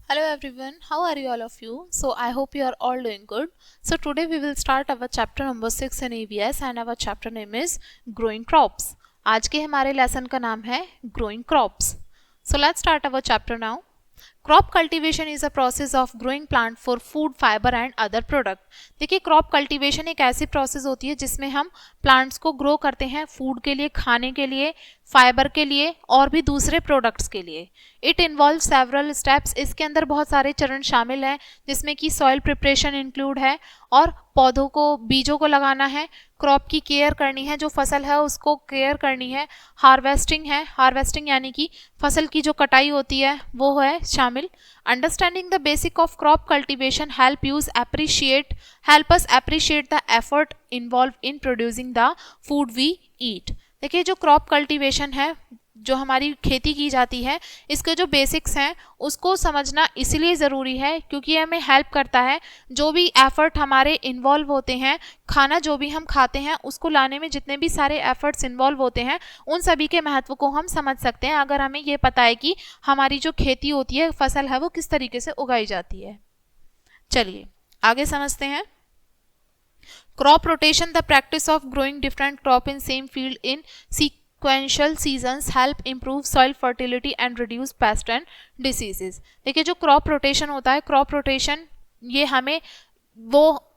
Hello everyone, how are you all of you? So I hope you are all doing good. So today we will start our chapter number 6 in EVS and our chapter name is Growing Crops. आज के हमारे lesson का नाम है Growing Crops. So let's start our chapter now. Crop cultivation is a process of growing plant for food fibre and other product. देखिए crop cultivation एक ऐसी process होती है जिसमें हम प्लांट्स को ग्रो करते हैं फूड के लिए, खाने के लिए, फाइबर के लिए और भी दूसरे प्रोडक्ट्स के लिए. It involve several steps. इसके अंदर बहुत सारे चरण शामिल हैं जिसमें कि सॉइल प्रिपरेशन इंक्लूड है और पौधों को, बीजों को लगाना है, क्रॉप की केयर करनी है, जो फसल है उसको केयर करनी है, हार्वेस्टिंग है, हार्वेस्टिंग यानी कि फसल की जो कटाई होती है वो है शामिल. Understanding the basic of crop cultivation help us appreciate the effort involve in producing the food we eat. देखिए जो क्रॉप कल्टीवेशन है, जो हमारी खेती की जाती है, इसके जो बेसिक्स हैं उसको समझना इसलिए ज़रूरी है क्योंकि ये हमें हेल्प करता है. जो भी एफर्ट हमारे इन्वॉल्व होते हैं, खाना जो भी हम खाते हैं उसको लाने में जितने भी सारे एफर्ट्स इन्वॉल्व होते हैं, उन सभी के महत्व को हम समझ सकते हैं अगर हमें ये पता है कि हमारी जो खेती होती है, फसल है, वो किस तरीके से उगाई जाती है. चलिए आगे समझते हैं. Crop rotation, the practice of growing different crop in same field in sequential seasons help improve soil fertility and reduce pest and diseases. देखिए जो क्रॉप रोटेशन होता है, क्रॉप रोटेशन ये हमें वो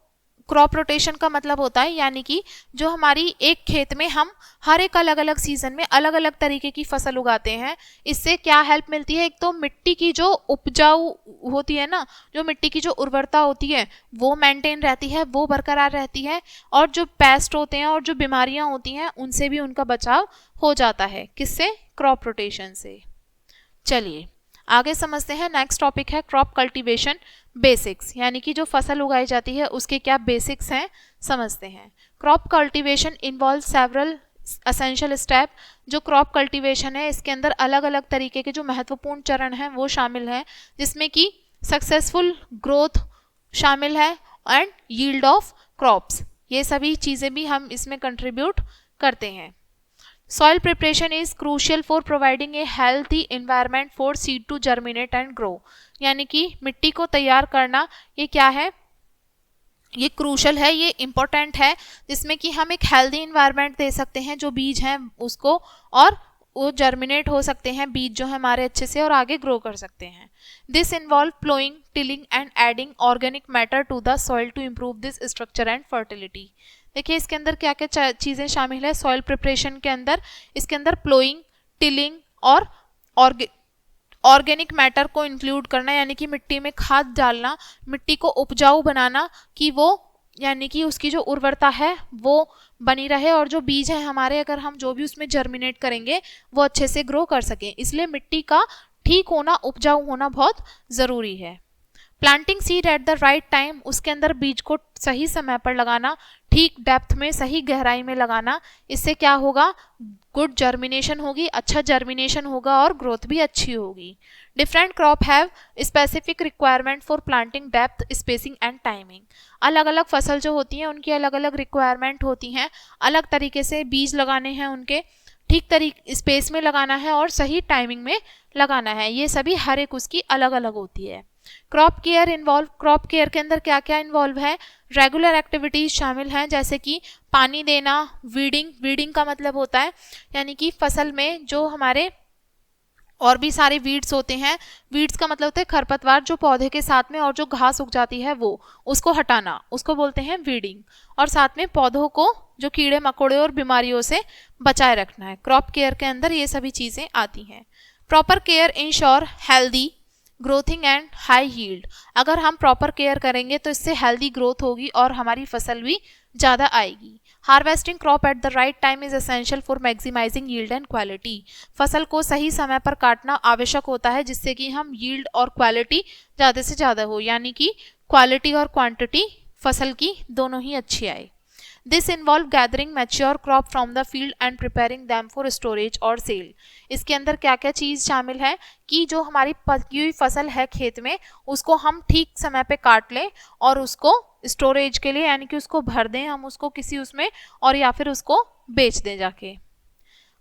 क्रॉप रोटेशन का मतलब होता है यानी कि जो हमारी एक खेत में हम हर एक अलग अलग सीजन में अलग अलग तरीके की फसल उगाते हैं. इससे क्या हेल्प मिलती है? एक तो मिट्टी की जो उपजाऊ होती है ना, जो मिट्टी की जो उर्वरता होती है वो मेंटेन रहती है, वो बरकरार रहती है, और जो पेस्ट होते हैं और जो बीमारियां होती हैं उनसे भी उनका बचाव हो जाता है. किससे? क्रॉप रोटेशन से. चलिए आगे समझते हैं. नेक्स्ट टॉपिक है क्रॉप कल्टीवेशन बेसिक्स, यानी कि जो फसल उगाई जाती है उसके क्या बेसिक्स हैं समझते हैं. Crop cultivation involve several essential step. जो क्रॉप कल्टीवेशन है इसके अंदर अलग अलग तरीके के जो महत्वपूर्ण चरण हैं वो शामिल हैं, जिसमें कि सक्सेसफुल ग्रोथ शामिल है एंड यील्ड ऑफ क्रॉप्स. ये सभी चीज़ें भी हम इसमें कंट्रीब्यूट करते हैं. Soil preparation is crucial for providing a healthy environment for seed to germinate and grow. यानी कि मिट्टी को तैयार करना ये क्या है? ये क्रूशल है, ये इम्पोर्टेंट है, जिसमें कि हम एक हेल्दी इन्वायरमेंट दे सकते हैं जो बीज हैं उसको, और वो जर्मिनेट हो सकते हैं बीज जो है हमारे अच्छे से, और आगे ग्रो कर सकते हैं. This involve ploughing, tilling and adding organic matter to the soil to improve this structure and fertility. देखिए इसके अंदर क्या क्या चीज़ें शामिल है सॉइल प्रिपरेशन के अंदर. इसके अंदर प्लोइंग, टिलिंग और ऑर्गेनिक मैटर को इंक्लूड करना, यानी कि मिट्टी में खाद डालना, मिट्टी को उपजाऊ बनाना कि वो, यानी कि उसकी जो उर्वरता है वो बनी रहे, और जो बीज है हमारे, अगर हम जो भी उसमें जर्मिनेट करेंगे वो अच्छे से ग्रो कर सकें. इसलिए मिट्टी का ठीक होना, उपजाऊ होना बहुत ज़रूरी है. Planting seed at the right time, उसके अंदर बीज को सही समय पर लगाना, ठीक डेप्थ में, सही गहराई में लगाना. इससे क्या होगा? गुड जर्मिनेशन होगी, अच्छा जर्मिनेशन होगा और ग्रोथ भी अच्छी होगी. Different crop have specific requirement for planting, depth, spacing and timing. अलग अलग फसल जो होती हैं उनकी अलग अलग रिक्वायरमेंट होती हैं, अलग तरीके से बीज लगाने हैं उनके, ठीक तरीके स्पेस में लगाना है और सही टाइमिंग में लगाना है. ये सभी हर एक उसकी अलग अलग होती है. Crop care involve, crop care के अंदर क्या क्या इन्वॉल्व है? रेगुलर एक्टिविटीज शामिल हैं, जैसे कि पानी देना, वीडिंग. वीडिंग का मतलब होता है यानी कि फसल में जो हमारे और भी सारे वीड्स होते हैं, वीड्स का मतलब होता है खरपतवार जो पौधे के साथ में, और जो घास उग जाती है वो, उसको हटाना, उसको बोलते हैं वीडिंग. और साथ में पौधों को जो कीड़े मकोड़े और बीमारियों से बचाए रखना है. क्रॉप केयर के अंदर ये सभी चीज़ें आती हैं. Proper care ensure healthy growthing and high yield. अगर हम प्रॉपर केयर करेंगे तो इससे हेल्दी ग्रोथ होगी और हमारी फसल भी ज़्यादा आएगी. Harvesting crop at the right time is essential for maximising yield and quality. फसल को सही समय पर काटना आवश्यक होता है जिससे कि हम यील्ड और क्वालिटी ज़्यादा से ज़्यादा हो, यानी कि क्वालिटी और क्वांटिटी फसल की दोनों ही अच्छी आए. This involve gathering mature crop from the field and preparing them for storage और सेल. इसके अंदर क्या क्या चीज़ शामिल है कि जो हमारी पकी हुई फसल है खेत में, उसको हम ठीक समय पे काट लें और उसको स्टोरेज के लिए, यानी कि उसको भर दें हम उसको किसी उसमें, और या फिर उसको बेच दें जाके.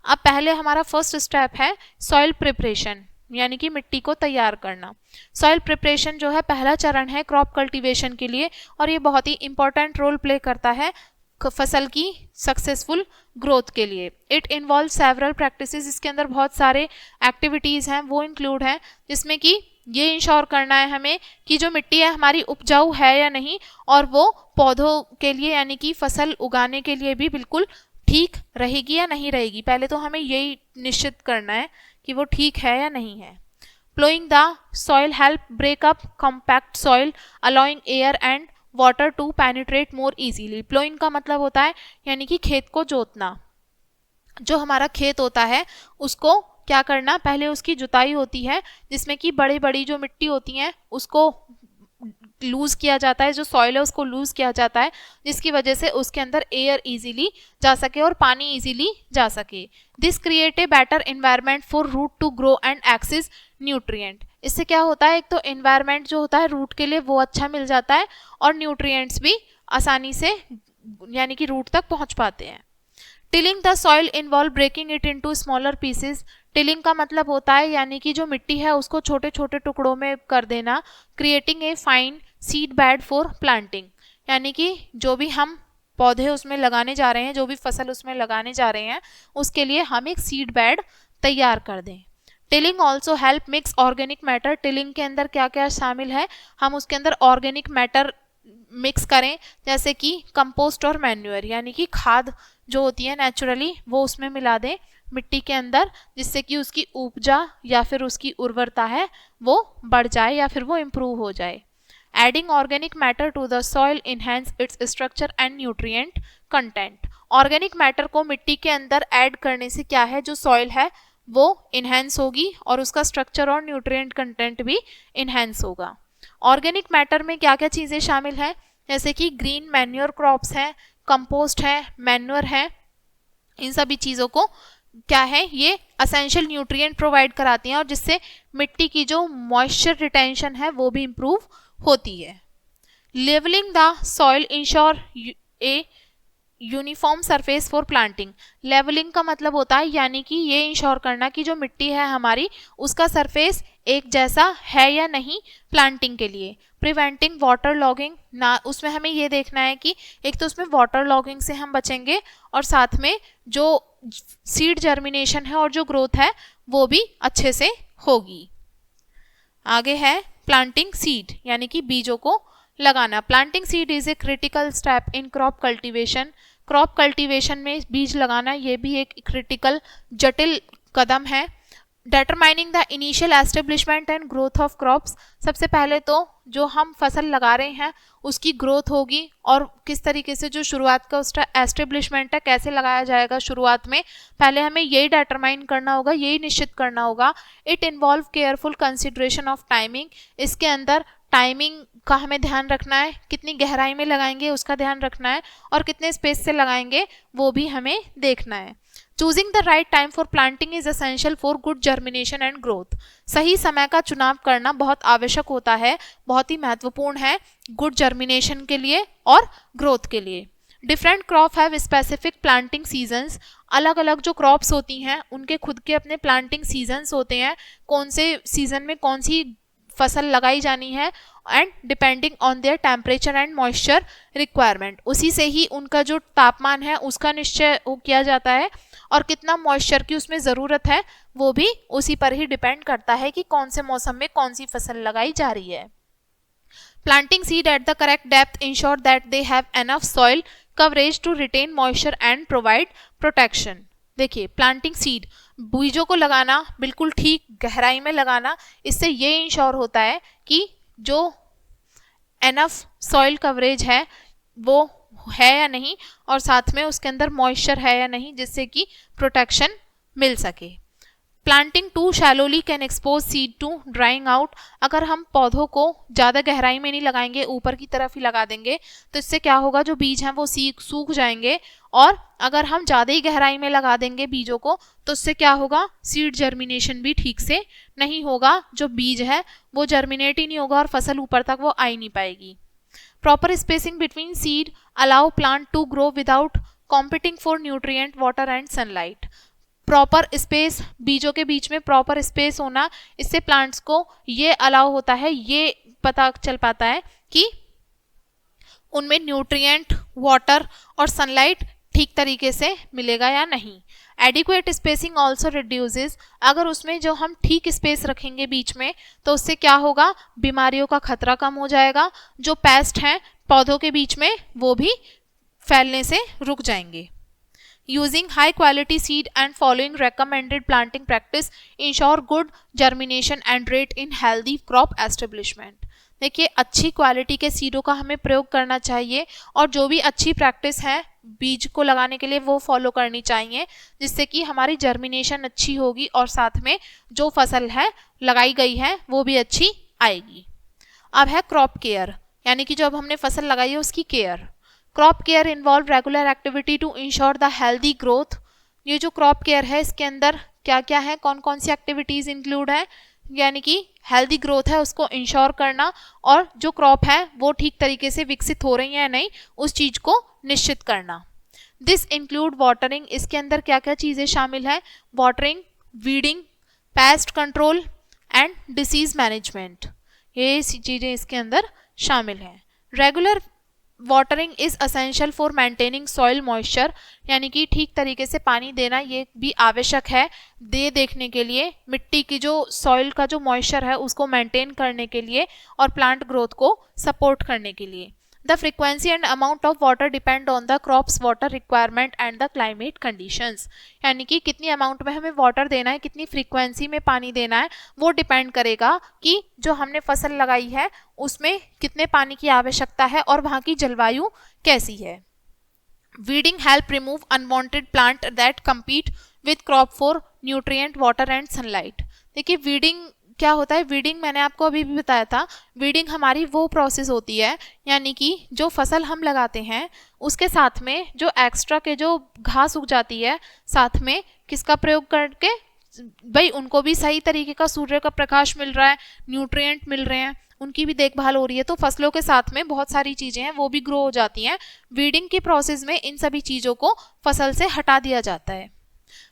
अब पहले हमारा फर्स्ट स्टेप है सॉइल प्रिपरेशन. यानी कि मिट्टी को तैयार करना। सॉइल प्रिपरेशन जो है पहला चरण है क्रॉप कल्टीवेशन के लिए, और ये बहुत ही इंपॉर्टेंट रोल प्ले करता है फसल की सक्सेसफुल ग्रोथ के लिए। इट इन्वॉल्व सेवरल प्रैक्टिसेस, इसके अंदर बहुत सारे एक्टिविटीज़ हैं वो इंक्लूड हैं, जिसमें कि ये इंश्योर करना है हमें कि जो मिट्टी है हमारी उपजाऊ है या नहीं, और वो पौधों के लिए यानी कि फसल उगाने के लिए भी बिल्कुल ठीक रहेगी या नहीं रहेगी। पहले तो हमें यही निश्चित करना है कि वो ठीक है या नहीं है। Ploughing the soil help break up compact soil allowing air and water to penetrate more easily. Ploughing का मतलब होता है यानी कि खेत को जोतना। जो हमारा खेत होता है उसको क्या करना, पहले उसकी जुताई होती है जिसमें कि बड़ी बड़ी जो मिट्टी होती हैं उसको लूज किया जाता है, जो सॉइल है उसको लूज किया जाता है, जिसकी वजह से उसके अंदर एयर इजीली जा सके और पानी इजीली जा सके। This create a better environment for root to grow and access nutrient. इससे क्या होता है, एक तो एनवायरनमेंट जो होता है रूट के लिए वो अच्छा मिल जाता है, और न्यूट्रिएंट्स भी आसानी से यानी कि रूट तक पहुंच पाते हैं। Tilling the soil involve breaking it into smaller pieces. Tilling का मतलब होता है यानी कि जो मिट्टी है उसको छोटे छोटे टुकड़ों में कर देना। Creating a fine seed bed for planting, यानी कि जो भी हम पौधे उसमें लगाने जा रहे हैं, जो भी फसल उसमें लगाने जा रहे हैं, उसके लिए हम एक सीड बेड तैयार कर दें। Tilling also help mix organic matter. Tilling के अंदर क्या क्या शामिल है, हम उसके अंदर ऑर्गेनिक मैटर मिक्स करें, जैसे कि कंपोस्ट और मैन्यूअर, यानी कि खाद जो होती है नेचुरली वो उसमें मिला दें मिट्टी के अंदर, जिससे कि उसकी उपजा या फिर उसकी उर्वरता है वो बढ़ जाए या फिर वो इम्प्रूव हो जाए। Adding organic matter to the soil enhance its structure and nutrient content. Organic matter को मिट्टी के अंदर ऐड करने से क्या है, जो सॉइल है वो इनहेंस होगी और उसका स्ट्रक्चर और न्यूट्रिएंट कंटेंट भी इनहेंस होगा। ऑर्गेनिक मैटर में क्या क्या चीज़ें शामिल हैं, जैसे कि ग्रीन मैन्योर क्रॉप्स हैं, कंपोस्ट है, मैन्योर है, इन सभी चीज़ों को क्या है ये असेंशियल न्यूट्रिएंट प्रोवाइड कराती हैं, और जिससे मिट्टी की जो मॉइस्चर रिटेंशन है वो भी इम्प्रूव होती है। Levelling the soil ensure a uniform surface for planting. Levelling का मतलब होता है यानी कि ये इंश्योर करना कि जो मिट्टी है हमारी उसका सरफेस एक जैसा है या नहीं प्लांटिंग के लिए। प्रिवेंटिंग वाटर लॉगिंग, ना उसमें हमें ये देखना है कि एक तो उसमें वाटर लॉगिंग से हम बचेंगे, और साथ में जो सीड जर्मिनेशन है और जो ग्रोथ है वो भी अच्छे से होगी। आगे है प्लांटिंग सीड, यानी कि बीजों को लगाना। Planting seed is a critical step in crop cultivation. Crop cultivation में बीज लगाना ये भी एक क्रिटिकल जटिल कदम है। Determining the initial establishment and growth of crops. सबसे पहले तो जो हम फसल लगा रहे हैं उसकी ग्रोथ होगी, और किस तरीके से जो शुरुआत का उसका एस्टेब्लिशमेंट है कैसे लगाया जाएगा शुरुआत में, पहले हमें यही डिटरमाइन करना होगा, यही निश्चित करना होगा। It involve careful consideration of timing. इसके अंदर टाइमिंग का हमें ध्यान रखना है, कितनी गहराई में लगाएंगे उसका ध्यान रखना है, और कितने स्पेस से लगाएंगे वो भी हमें देखना है। Choosing the right time for planting is essential for good germination and growth. सही समय का चुनाव करना बहुत आवश्यक होता है, बहुत ही महत्वपूर्ण है गुड जर्मिनेशन के लिए और ग्रोथ के लिए। Different crop have specific planting seasons. अलग अलग जो क्रॉप्स होती हैं उनके खुद के अपने प्लांटिंग सीजन्स होते हैं, कौन से सीजन में कौन सी फसल लगाई जानी है, and depending on their temperature and moisture requirement. उसी से ही उनका जो तापमान है उसका निश्चय किया जाता है, और कितना मॉइस्चर की उसमें ज़रूरत है वो भी उसी पर ही डिपेंड करता है कि कौन से मौसम में कौन सी फसल लगाई जा रही है। Planting seed at the correct depth ensure that they have enough soil coverage to retain moisture and provide protection. देखिए, प्लांटिंग सीड बीजों को लगाना बिल्कुल ठीक गहराई में लगाना, इससे ये इंश्योर होता है कि जो एनफ सॉइल कवरेज है वो है या नहीं, और साथ में उसके अंदर मॉइस्चर है या नहीं, जिससे कि प्रोटेक्शन मिल सके। Planting too shallowly can expose seed to drying out. अगर हम पौधों को ज़्यादा गहराई में नहीं लगाएंगे, ऊपर की तरफ ही लगा देंगे, तो इससे क्या होगा, जो बीज हैं वो सूख जाएंगे, और अगर हम ज़्यादा ही गहराई में लगा देंगे बीजों को तो उससे क्या होगा, सीड जर्मिनेशन भी ठीक से नहीं होगा, जो बीज है वो जर्मिनेट ही नहीं होगा और फसल ऊपर तक वो आ ही नहीं पाएगी। Proper spacing between seed allow plant to grow without competing for nutrient water and sunlight. Proper space, बीजों के बीच में प्रॉपर स्पेस होना, इससे प्लांट्स को ये अलाउ होता है, ये पता चल पाता है कि उनमें न्यूट्रिएंट, वाटर और सनलाइट ठीक तरीके से मिलेगा या नहीं। एडिक्वेट स्पेसिंग ऑल्सो रिड्यूसेस, अगर उसमें जो हम ठीक स्पेस रखेंगे बीच में तो उससे क्या होगा, बीमारियों का खतरा कम हो जाएगा, जो पेस्ट हैं पौधों के बीच में वो भी फैलने से रुक जाएंगे। Using high quality seed and following recommended planting practice ensure good germination and rate in healthy crop establishment। देखिए अच्छी क्वालिटी के सीडों का हमें प्रयोग करना चाहिए और जो भी अच्छी प्रैक्टिस है बीज को लगाने के लिए वो फॉलो करनी चाहिए, जिससे कि हमारी जर्मिनेशन अच्छी होगी और साथ में जो फसल है लगाई गई है वो भी अच्छी आएगी। अब है क्रॉप केयर, यानी कि जब हमने फसल लगाई है उसकी care. Crop care involve regular activity to ensure the healthy growth. ये जो क्रॉप केयर है इसके अंदर क्या क्या है, कौन कौन सी एक्टिविटीज़ इंक्लूड है, यानी कि हेल्दी ग्रोथ है उसको इंश्योर करना और जो क्रॉप है वो ठीक तरीके से विकसित हो रही है या नहीं उस चीज़ को निश्चित करना। दिस इंक्लूड वाटरिंग, इसके अंदर क्या क्या चीज़ें शामिल है, watering, weeding, pest control and disease management, ये चीज़ें इसके अंदर शामिल हैं। Regular watering is essential for maintaining soil moisture, यानी कि ठीक तरीके से पानी देना ये भी आवश्यक है देखने के लिए, मिट्टी की जो सॉइल का जो मॉइस्चर है उसको मेंटेन करने के लिए और प्लांट ग्रोथ को सपोर्ट करने के लिए। The frequency and amount of water depend on the crops water requirement and the climate conditions, यानी कि कितनी अमाउंट में हमें वाटर देना है, कितनी फ्रीक्वेंसी में पानी देना है, वो डिपेंड करेगा कि जो हमने फसल लगाई है उसमें कितने पानी की आवश्यकता है और वहाँ की जलवायु कैसी है। Weeding help remove unwanted plant that compete with crop for nutrient, water and sunlight. देखिए वीडिंग क्या होता है, वीडिंग मैंने आपको अभी भी बताया था, वीडिंग हमारी वो प्रोसेस होती है यानी कि जो फसल हम लगाते हैं उसके साथ में जो एक्स्ट्रा के जो घास उग जाती है साथ में किसका प्रयोग करके, भाई उनको भी सही तरीके का सूर्य का प्रकाश मिल रहा है, न्यूट्रिएंट मिल रहे हैं, उनकी भी देखभाल हो रही है, तो फसलों के साथ में बहुत सारी चीज़ें हैं वो भी ग्रो हो जाती हैं। वीडिंग की प्रोसेस में इन सभी चीज़ों को फसल से हटा दिया जाता है।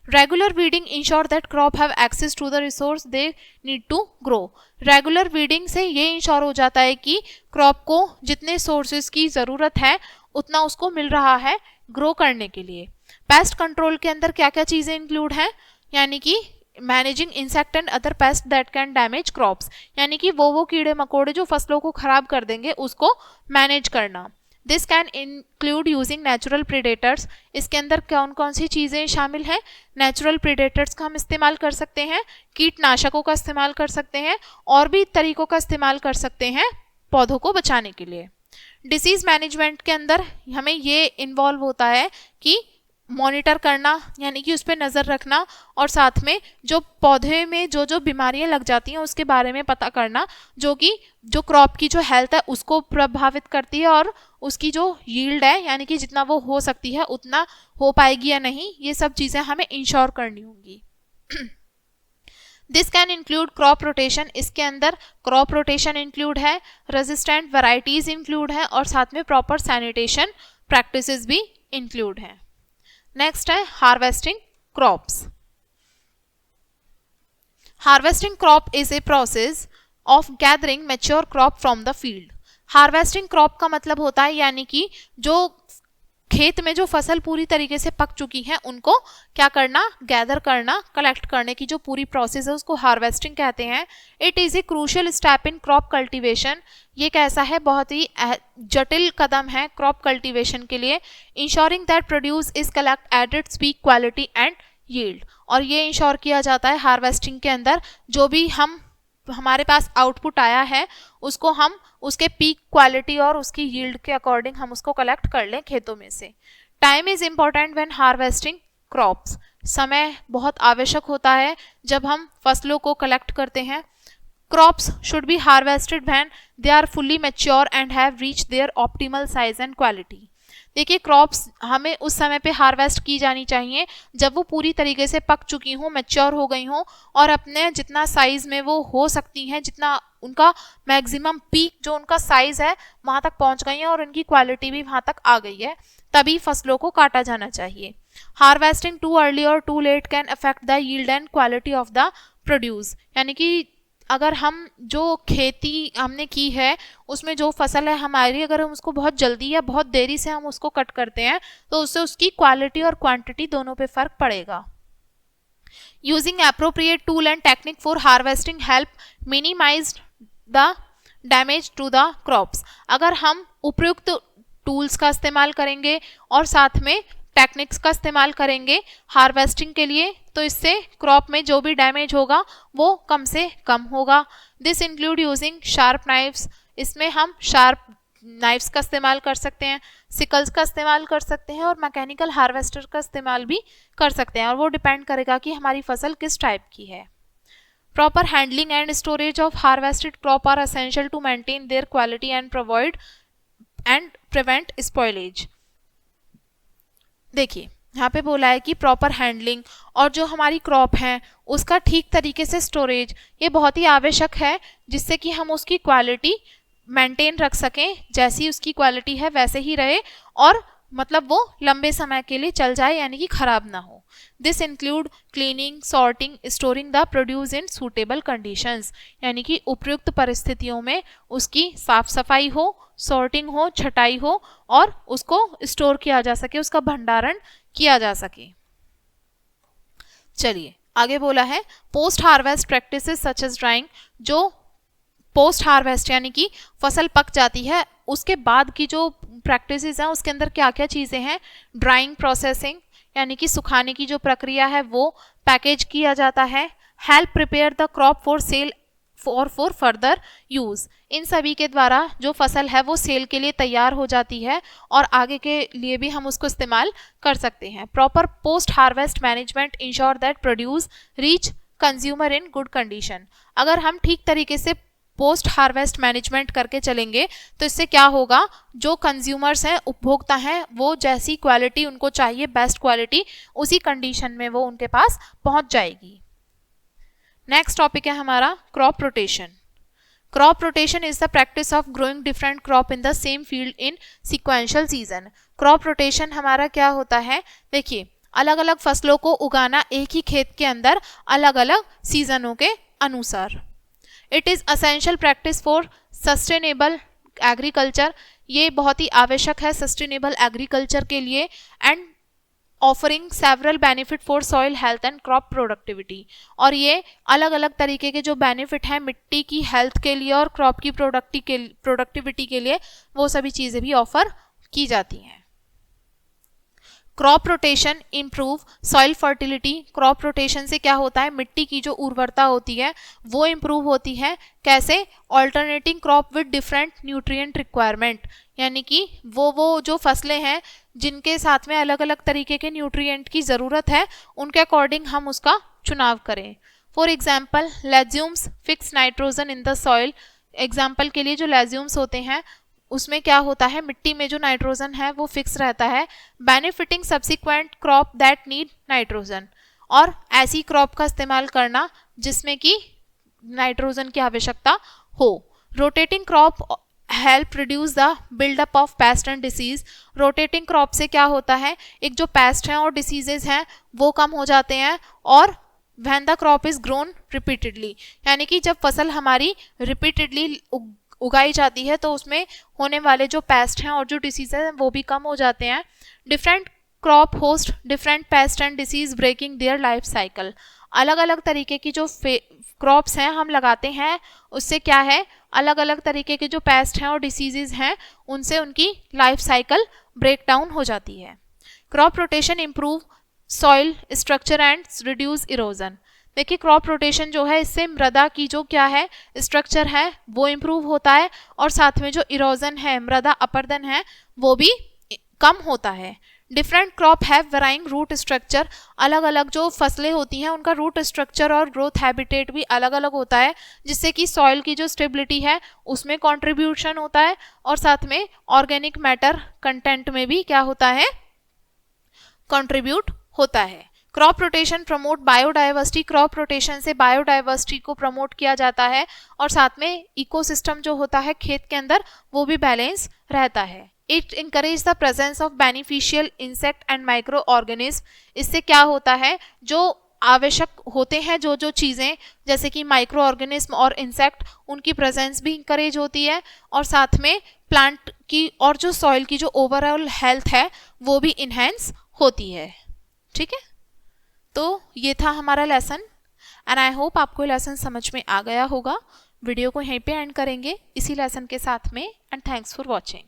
Regular weeding ensure that crop have access to the resource they need to grow. Regular weeding से ये इंश्योर हो जाता है कि क्रॉप को जितने सोर्सेज की ज़रूरत है उतना उसको मिल रहा है ग्रो करने के लिए। पेस्ट कंट्रोल के अंदर क्या क्या चीज़ें इंक्लूड हैं, यानी कि managing insect and other paste that can damage crops, यानी कि वो कीड़े मकोड़े जो फसलों को खराब कर देंगे उसको मैनेज करना। This can include using natural predators, इसके अंदर कौन कौन सी चीज़ें शामिल हैं, नेचुरल प्रीडेटर्स का हम इस्तेमाल कर सकते हैं, कीटनाशकों का इस्तेमाल कर सकते हैं और भी तरीकों का इस्तेमाल कर सकते हैं पौधों को बचाने के लिए। डिसीज़ मैनेजमेंट के अंदर हमें ये इन्वॉल्व होता है कि मॉनिटर करना, यानी कि उस पर नज़र रखना और साथ में जो पौधे में जो जो बीमारियां लग जाती हैं उसके बारे में पता करना, जो कि जो क्रॉप की जो हेल्थ है उसको प्रभावित करती है और उसकी जो यील्ड है यानी कि जितना वो हो सकती है उतना हो पाएगी या नहीं, ये सब चीज़ें हमें इंश्योर करनी होंगी। This can include crop rotation, इसके अंदर क्रॉप रोटेशन इंक्लूड है, रेजिस्टेंट वैरायटीज़ इंक्लूड है और साथ में प्रॉपर सैनिटेशन प्रैक्टिसेस भी इंक्लूड हैं। नेक्स्ट है harvesting crops. Harvesting crop is a process of gathering mature crop from the field. Harvesting crop का मतलब होता है यानी कि जो खेत में जो फसल पूरी तरीके से पक चुकी हैं उनको क्या करना, गैदर करना, कलेक्ट करने की जो पूरी प्रोसेस है उसको हार्वेस्टिंग कहते हैं। It is a crucial step in crop cultivation, ये कैसा है, बहुत ही जटिल कदम है क्रॉप कल्टीवेशन के लिए। Ensuring that produce is collect at its peak quality and yield, और ये इंश्योर किया जाता है हार्वेस्टिंग के अंदर जो भी हमारे पास आउटपुट आया है उसको हम उसके पीक क्वालिटी और उसकी यील्ड के अकॉर्डिंग हम उसको कलेक्ट कर लें खेतों में से। Time is important when harvesting crops, समय बहुत आवश्यक होता है जब हम फसलों को कलेक्ट करते हैं। Crops should be harvested when they are fully mature and have reached their optimal size and quality. देखिए क्रॉप्स हमें उस समय पे हार्वेस्ट की जानी चाहिए जब वो पूरी तरीके से पक चुकी हों, मैच्योर हो गई हों और अपने जितना साइज़ में वो हो सकती हैं, जितना उनका मैक्सिमम पीक जो उनका साइज़ है वहाँ तक पहुँच गई हैं और उनकी क्वालिटी भी वहाँ तक आ गई है, तभी फसलों को काटा जाना चाहिए। हार्वेस्टिंग टू अर्ली और too late can affect the yield and quality of the produce, यानी कि अगर हम जो खेती हमने की है उसमें जो फसल है हमारी, अगर हम उसको बहुत जल्दी या बहुत देरी से हम उसको कट करते हैं तो उससे उसकी क्वालिटी और क्वांटिटी दोनों पे फर्क पड़ेगा। Using appropriate tool and technique for harvesting help minimise the damage to the crops. अगर हम उपयुक्त टूल्स का इस्तेमाल करेंगे और साथ में टेक्निक्स का इस्तेमाल करेंगे हार्वेस्टिंग के लिए, तो इससे क्रॉप में जो भी डैमेज होगा वो कम से कम होगा। This include using sharp knifes, इसमें हम शार्प नाइफ्स का इस्तेमाल कर सकते हैं, सिकल्स का इस्तेमाल कर सकते हैं और मैकेनिकल हार्वेस्टर का इस्तेमाल भी कर सकते हैं, और वो डिपेंड करेगा कि हमारी फसल किस टाइप की है। Proper handling and storage of harvested crop are essential to maintain their quality and prevent spoilage. देखिए यहाँ पे बोला है कि प्रॉपर हैंडलिंग और जो हमारी क्रॉप है उसका ठीक तरीके से स्टोरेज, ये बहुत ही आवश्यक है जिससे कि हम उसकी क्वालिटी मेंटेन रख सकें, जैसी उसकी क्वालिटी है वैसे ही रहे और मतलब वो लंबे समय के लिए चल जाए, यानी कि खराब ना हो। This include cleaning, sorting, storing the produce in suitable conditions, यानी कि उपयुक्त परिस्थितियों में उसकी साफ सफाई हो, सॉर्टिंग हो, छटाई हो और उसको स्टोर किया जा सके, उसका भंडारण किया जा सके। चलिए आगे बोला है post harvest practices such as drying. जो पोस्ट हार्वेस्ट यानी कि फसल पक जाती है उसके बाद की जो प्रैक्टिसेस हैं उसके अंदर क्या क्या चीज़ें हैं। ड्राइंग प्रोसेसिंग यानी कि सुखाने की जो प्रक्रिया है वो, पैकेज किया जाता है, help prepare the crop for sale और फॉर फर्दर यूज़, इन सभी के द्वारा जो फसल है वो सेल के लिए तैयार हो जाती है और आगे के लिए भी हम उसको इस्तेमाल कर सकते हैं। Proper post harvest management ensure that produce reach consumer in good condition. अगर हम ठीक तरीके से पोस्ट हार्वेस्ट मैनेजमेंट करके चलेंगे तो इससे क्या होगा, जो कंज्यूमर्स हैं, उपभोक्ता हैं, वो जैसी क्वालिटी उनको चाहिए, बेस्ट क्वालिटी, उसी कंडीशन में वो उनके पास पहुंच जाएगी। नेक्स्ट टॉपिक है हमारा crop rotation. Crop rotation is the practice of growing different crop in the same field in sequential season. Crop rotation हमारा क्या होता है, देखिए अलग अलग फसलों को उगाना एक ही खेत के अंदर अलग अलग सीजनों के अनुसार। It is essential practice for sustainable agriculture, ये बहुत ही आवश्यक है सस्टेनेबल एग्रीकल्चर के लिए। And offering several benefit for soil health and crop productivity, और ये अलग अलग तरीके के जो बेनिफिट हैं मिट्टी की हेल्थ के लिए और क्रॉप की प्रोडक्टिविटी के लिए, वो सभी चीज़ें भी ऑफर की जाती हैं। Crop rotation improve soil fertility. Crop rotation से क्या होता है, मिट्टी की जो उर्वरता होती है वो इम्प्रूव होती है। कैसे, alternating crop with different nutrient requirement, यानी कि वो जो फसलें हैं जिनके साथ में अलग अलग तरीके के न्यूट्रिएंट की ज़रूरत है उनके अकॉर्डिंग हम उसका चुनाव करें। For example legumes fix nitrogen in the soil. Example के लिए जो लेज्यूम्स होते हैं उसमें क्या होता है, मिट्टी में जो नाइट्रोजन है वो फिक्स रहता है। Benefiting subsequent crop that need nitrogen, और ऐसी क्रॉप का इस्तेमाल करना जिसमें कि नाइट्रोजन की आवश्यकता हो। Rotating crop help reduce the buildup of pest and disease. Rotating crop से क्या होता है, एक जो पेस्ट हैं और डिसीजेज हैं वो कम हो जाते हैं। और when the crop is grown repeatedly, यानी कि जब फसल हमारी रिपीटेडली उगाई जाती है तो उसमें होने वाले जो पेस्ट हैं और जो डिसीज हैं वो भी कम हो जाते हैं। Different crop host different pest and disease breaking their life cycle. अलग अलग तरीके की जो क्रॉप्स हैं हम लगाते हैं उससे क्या है, अलग अलग तरीके के जो पेस्ट हैं और डिसीजेज हैं उनसे उनकी लाइफ साइकिल ब्रेक डाउन हो जाती है। Crop rotation improve soil structure and reduce erosion. देखिए क्रॉप रोटेशन जो है इससे मृदा की जो क्या है स्ट्रक्चर है वो इम्प्रूव होता है और साथ में जो इरोजन है, मृदा अपरदन है, वो भी कम होता है। Different crop have varying root structure. अलग अलग जो फसलें होती हैं उनका रूट स्ट्रक्चर और ग्रोथ हैबिटेट भी अलग अलग होता है, जिससे कि सॉइल की जो स्टेबिलिटी है उसमें कंट्रीब्यूशन होता है और साथ में ऑर्गेनिक मैटर कंटेंट में भी क्या होता है, कंट्रीब्यूट होता है। Crop rotation promote biodiversity. Crop rotation से बायोडाइवर्सिटी को प्रमोट किया जाता है और साथ में इकोसिस्टम जो होता है खेत के अंदर वो भी बैलेंस रहता है। It encourage the presence of beneficial insect and micro organism. इससे क्या होता है, जो आवश्यक होते हैं जो जो चीज़ें जैसे कि माइक्रो ऑर्गेनिज्म और इंसेक्ट, उनकी प्रेजेंस भी इंकरेज होती है, और साथ में प्लांट की और जो सॉइल की जो ओवरऑल हेल्थ है वो भी इन्हेंस होती है। ठीक है, तो ये था हमारा लेसन एंड आई होप आपको लेसन समझ में आ गया होगा। वीडियो को यहीं पे एंड करेंगे इसी लेसन के साथ में, एंड थैंक्स फॉर वॉचिंग।